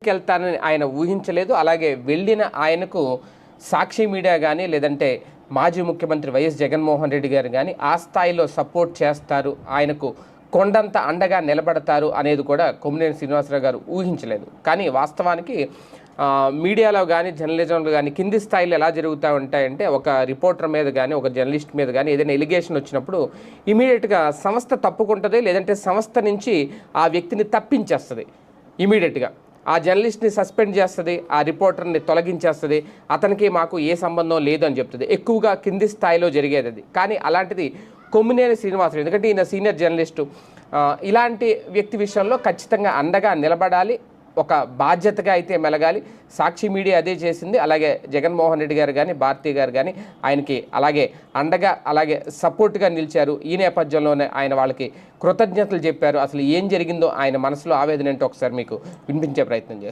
తీసుకెళ్తానని ఆయన ఊహించలేదు. అలాగే వెళ్ళిన ఆయనకు సాక్షి మీడియా కానీ లేదంటే మాజీ ముఖ్యమంత్రి వైఎస్ జగన్మోహన్ రెడ్డి గారు కానీ ఆ స్థాయిలో సపోర్ట్ చేస్తారు, ఆయనకు కొండంత అండగా నిలబడతారు అనేది కూడా కొమ్మినేని శ్రీనివాసరావు గారు ఊహించలేదు. కానీ వాస్తవానికి మీడియాలో కానీ జర్నలిజంలో కానీ కింది స్థాయిలో ఎలా జరుగుతూ ఉంటాయంటే, ఒక రిపోర్టర్ మీద కానీ ఒక జర్నలిస్ట్ మీద కానీ ఏదైనా ఎలిగేషన్ వచ్చినప్పుడు ఇమీడియట్గా సంస్థ తప్పుకుంటుంది, లేదంటే సంస్థ నుంచి ఆ వ్యక్తిని తప్పించేస్తుంది. ఇమీడియట్గా ఆ జర్నలిస్ట్ని సస్పెండ్ చేస్తుంది, ఆ రిపోర్టర్ని తొలగించేస్తుంది, అతనికి మాకు ఏ సంబంధం లేదు అని చెప్తుంది. ఎక్కువగా కింది స్థాయిలో జరిగేది అది. కానీ అలాంటిది కొమ్మినేని శ్రీనివాసరావు, ఎందుకంటే ఈయన సీనియర్ జర్నలిస్టు, ఇలాంటి వ్యక్తి విషయంలో ఖచ్చితంగా అండగా నిలబడాలి, ఒక బాధ్యతగా అయితే మెలగాలి. సాక్షి మీడియా అదే చేసింది. అలాగే జగన్మోహన్ రెడ్డి గారు కానీ భారతి గారు కానీ ఆయనకి అలాగే అండగా అలాగే సపోర్ట్గా నిలిచారు. ఈ నేపథ్యంలోనే ఆయన వాళ్ళకి కృతజ్ఞతలు చెప్పారు. అసలు ఏం జరిగిందో ఆయన మనసులో ఆవేదన ఏంటో ఒకసారి మీకు వినిపించే ప్రయత్నం చేస్తారు.